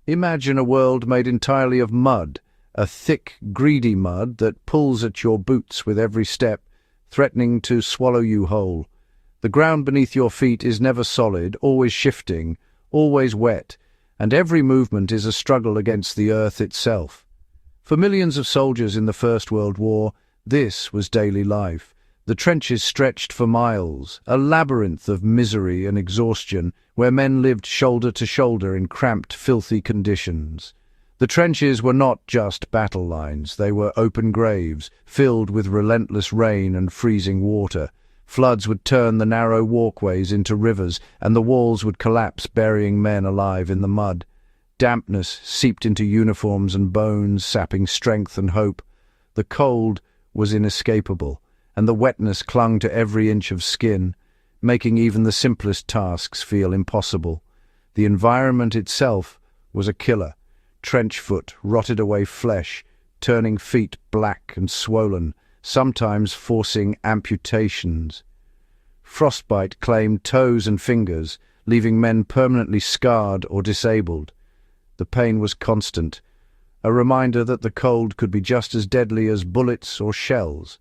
Imagine a world made entirely of mud, a thick, greedy mud that pulls at your boots with every step, threatening to swallow you whole. The ground beneath your feet is never solid, always shifting, always wet, and every movement is a struggle against the earth itself. For millions of soldiers in the First World War, this was daily life. The trenches stretched for miles, a labyrinth of misery and exhaustion, where men lived shoulder to shoulder in cramped, filthy conditions. The trenches were not just battle lines, they were open graves, filled with relentless rain and freezing water. Floods would turn the narrow walkways into rivers, and the walls would collapse, burying men alive in the mud. Dampness seeped into uniforms and bones, sapping strength and hope. The cold was inescapable, and the wetness clung to every inch of skin, making even the simplest tasks feel impossible. The environment itself was a killer. Trench foot, rotted away flesh, turning feet black and swollen, sometimes forcing amputations. Frostbite claimed toes and fingers, leaving men permanently scarred or disabled. The pain was constant, a reminder that the cold could be just as deadly as bullets or shells.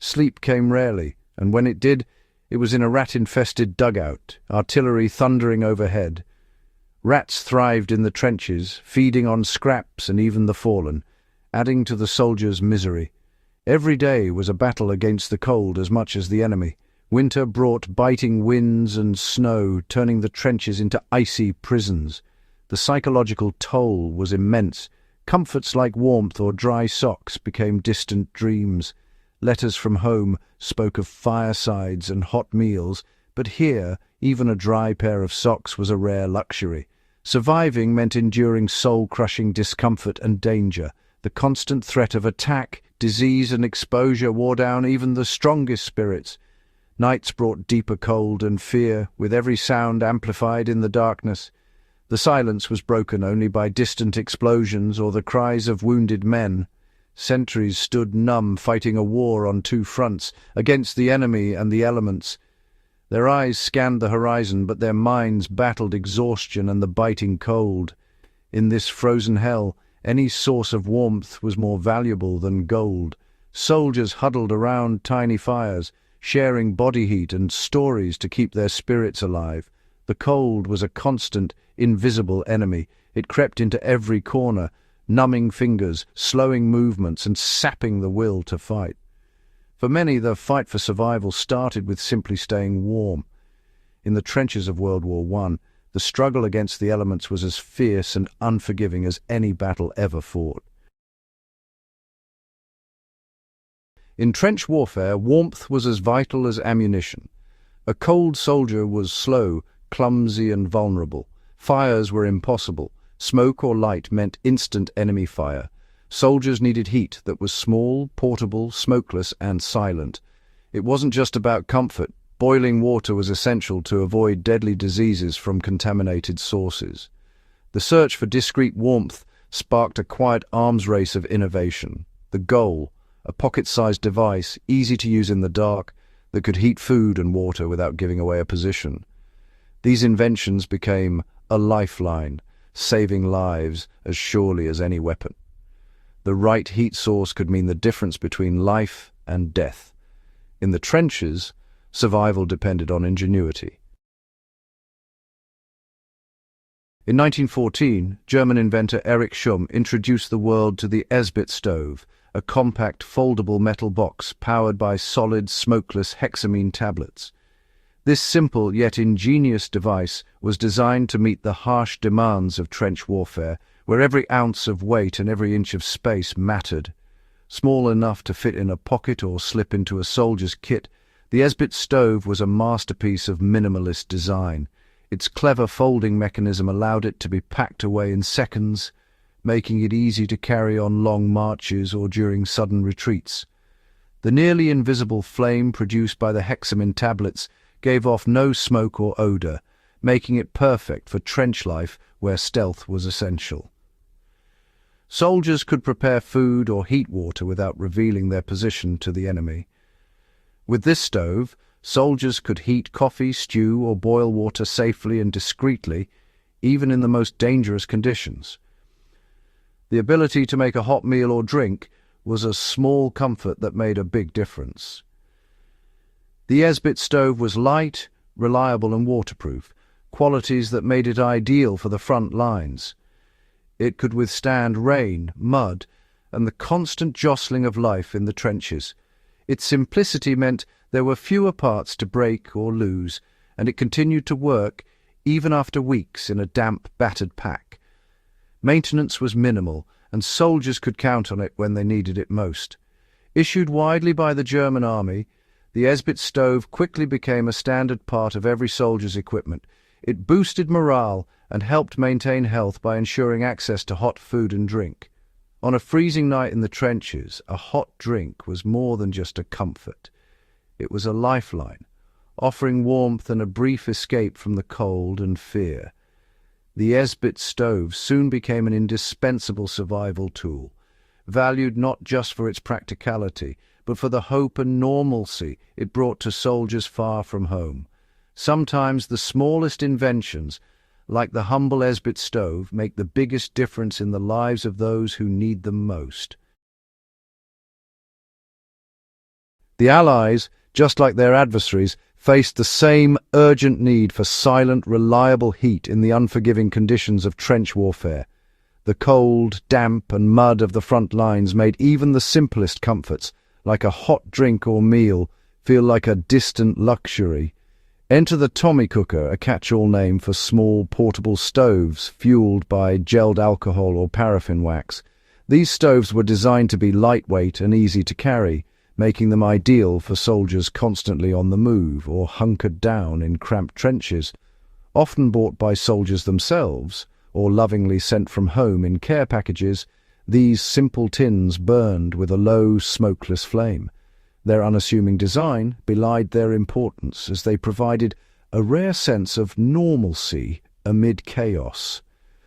Sleep came rarely, and when it did, it was in a rat-infested dugout, artillery thundering overhead. Rats thrived in the trenches, feeding on scraps and even the fallen, adding to the soldiers' misery. Every day was a battle against the cold as much as the enemy. Winter brought biting winds and snow, turning the trenches into icy prisons. The psychological toll was immense. Comforts like warmth or dry socks became distant dreams. Letters from home spoke of firesides and hot meals, but here even a dry pair of socks was a rare luxury. Surviving meant enduring soul-crushing discomfort and danger. The constant threat of attack, disease and exposure wore down even the strongest spirits. Nights brought deeper cold and fear, with every sound amplified in the darkness. The silence was broken only by distant explosions or the cries of wounded men. Sentries stood numb, fighting a war on two fronts, against the enemy and the elements. Their eyes scanned the horizon, but their minds battled exhaustion and the biting cold. In this frozen hell, any source of warmth was more valuable than gold. Soldiers huddled around tiny fires, sharing body heat and stories to keep their spirits alive. The cold was a constant, invisible enemy. It crept into every corner, numbing fingers, slowing movements, and sapping the will to fight. For many, the fight for survival started with simply staying warm. In the trenches of World War I, the struggle against the elements was as fierce and unforgiving as any battle ever fought. In trench warfare, warmth was as vital as ammunition. A cold soldier was slow, clumsy, and vulnerable. Fires were impossible. Smoke or light meant instant enemy fire. Soldiers needed heat that was small, portable, smokeless, and silent. It wasn't just about comfort. Boiling water was essential to avoid deadly diseases from contaminated sources. The search for discreet warmth sparked a quiet arms race of innovation. The goal, a pocket-sized device, easy to use in the dark, that could heat food and water without giving away a position. These inventions became a lifeline, saving lives as surely as any weapon. The right heat source could mean the difference between life and death. In the trenches, survival depended on ingenuity. In 1914, German inventor Erich Schumm introduced the world to the Esbit stove, a compact foldable metal box powered by solid, smokeless hexamine tablets. This simple yet ingenious device was designed to meet the harsh demands of trench warfare, where every ounce of weight and every inch of space mattered. Small enough to fit in a pocket or slip into a soldier's kit, the Esbit stove was a masterpiece of minimalist design. Its clever folding mechanism allowed it to be packed away in seconds, making it easy to carry on long marches or during sudden retreats. The nearly invisible flame produced by the hexamine tablets gave off no smoke or odor, making it perfect for trench life where stealth was essential. Soldiers could prepare food or heat water without revealing their position to the enemy. With this stove, soldiers could heat coffee, stew, or boil water safely and discreetly, even in the most dangerous conditions. The ability to make a hot meal or drink was a small comfort that made a big difference. The Esbit stove was light, reliable and waterproof, qualities that made it ideal for the front lines. It could withstand rain, mud, and the constant jostling of life in the trenches. Its simplicity meant there were fewer parts to break or lose, and it continued to work even after weeks in a damp, battered pack. Maintenance was minimal, and soldiers could count on it when they needed it most. Issued widely by the German army, the Esbit stove quickly became a standard part of every soldier's equipment. It boosted morale and helped maintain health by ensuring access to hot food and drink. On a freezing night in the trenches, a hot drink was more than just a comfort. It was a lifeline, offering warmth and a brief escape from the cold and fear. The Esbit stove soon became an indispensable survival tool, valued not just for its practicality, but for the hope and normalcy it brought to soldiers far from home. Sometimes the smallest inventions, like the humble Esbit stove, make the biggest difference in the lives of those who need them most. The Allies, just like their adversaries, faced the same urgent need for silent, reliable heat in the unforgiving conditions of trench warfare. The cold, damp and mud of the front lines made even the simplest comforts, like a hot drink or meal, feel like a distant luxury. Enter the Tommy cooker, a catch-all name for small, portable stoves fueled by gelled alcohol or paraffin wax. These stoves were designed to be lightweight and easy to carry, making them ideal for soldiers constantly on the move or hunkered down in cramped trenches. Often bought by soldiers themselves, or lovingly sent from home in care packages, these simple tins burned with a low, smokeless flame. Their unassuming design belied their importance, as they provided a rare sense of normalcy amid chaos.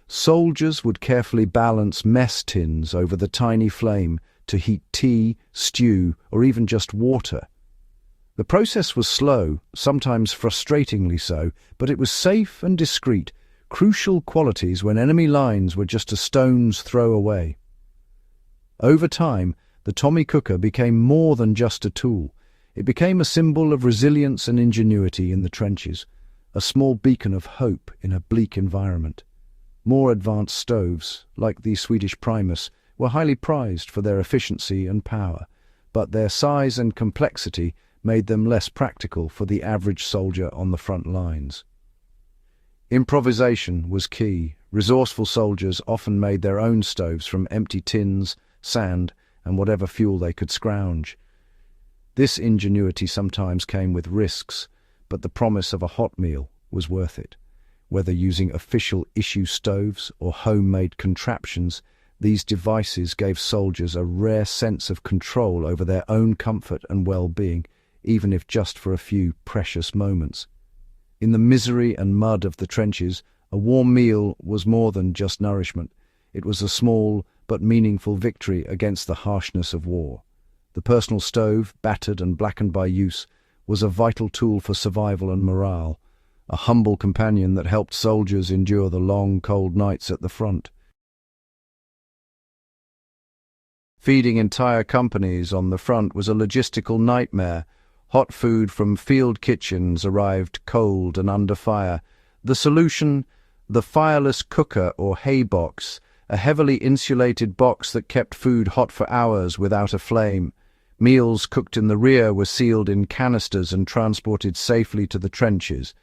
Soldiers would carefully balance mess tins over the tiny flame to heat tea, stew, or even just water. The process was slow, sometimes frustratingly so, but it was safe and discreet, crucial qualities when enemy lines were just a stone's throw away. Over time, the Tommy cooker became more than just a tool. It became a symbol of resilience and ingenuity in the trenches, a small beacon of hope in a bleak environment. More advanced stoves, like the Swedish Primus, were highly prized for their efficiency and power, but their size and complexity made them less practical for the average soldier on the front lines. Improvisation was key. Resourceful soldiers often made their own stoves from empty tins, sand, and whatever fuel they could scrounge. This ingenuity sometimes came with risks, but the promise of a hot meal was worth it. Whether using official issue stoves or homemade contraptions, these devices gave soldiers a rare sense of control over their own comfort and well-being, even if just for a few precious moments. In the misery and mud of the trenches, a warm meal was more than just nourishment. It was a small but meaningful victory against the harshness of war. The personal stove, battered and blackened by use, was a vital tool for survival and morale, a humble companion that helped soldiers endure the long, cold nights at the front. Feeding entire companies on the front was a logistical nightmare. Hot food from field kitchens arrived cold and under fire. The solution, the fireless cooker or hay box, a heavily insulated box that kept food hot for hours without a flame. Meals cooked in the rear were sealed in canisters and transported safely to the trenches.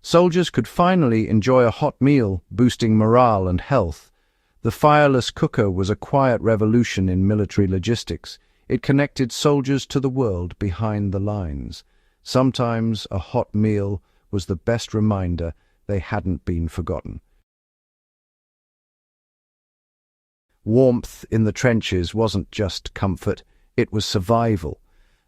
Soldiers could finally enjoy a hot meal, boosting morale and health. The fireless cooker was a quiet revolution in military logistics. It connected soldiers to the world behind the lines. Sometimes a hot meal was the best reminder they hadn't been forgotten. Warmth in the trenches wasn't just comfort, it was survival.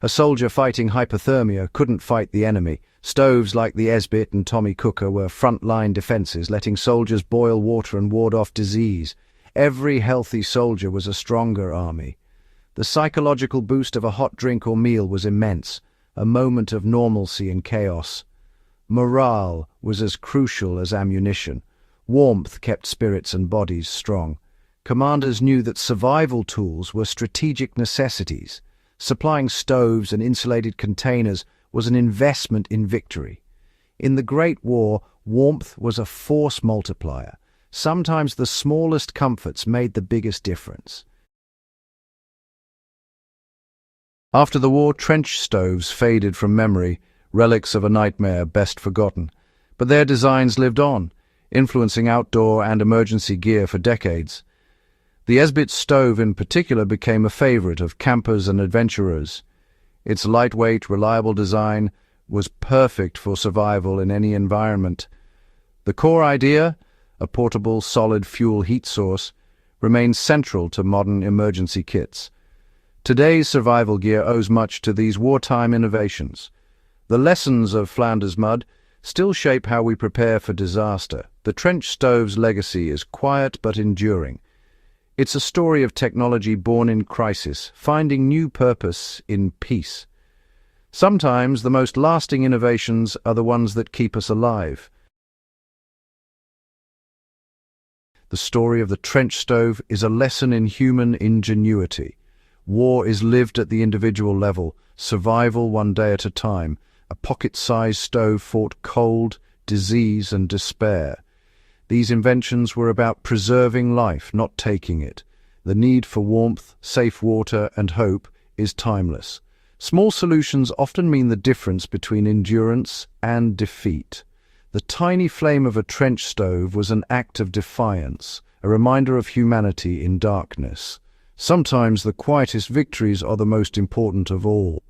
A soldier fighting hypothermia couldn't fight the enemy. Stoves like the Esbit and Tommy cooker were front-line defences, letting soldiers boil water and ward off disease. Every healthy soldier was a stronger army. The psychological boost of a hot drink or meal was immense, a moment of normalcy in chaos. Morale was as crucial as ammunition. Warmth kept spirits and bodies strong. Commanders knew that survival tools were strategic necessities. Supplying stoves and insulated containers was an investment in victory. In the Great War, warmth was a force multiplier. Sometimes the smallest comforts made the biggest difference. After the war, trench stoves faded from memory, relics of a nightmare best forgotten. But their designs lived on, influencing outdoor and emergency gear for decades. The Esbit stove in particular became a favorite of campers and adventurers. Its lightweight, reliable design was perfect for survival in any environment. The core idea, a portable, solid fuel heat source, remains central to modern emergency kits. Today's survival gear owes much to these wartime innovations. The lessons of Flanders mud still shape how we prepare for disaster. The trench stove's legacy is quiet but enduring. It's a story of technology born in crisis, finding new purpose in peace. Sometimes the most lasting innovations are the ones that keep us alive. The story of the trench stove is a lesson in human ingenuity. War is lived at the individual level, survival one day at a time. A pocket-sized stove fought cold, disease, and despair. These inventions were about preserving life, not taking it. The need for warmth, safe water, and hope is timeless. Small solutions often mean the difference between endurance and defeat. The tiny flame of a trench stove was an act of defiance, a reminder of humanity in darkness. Sometimes the quietest victories are the most important of all.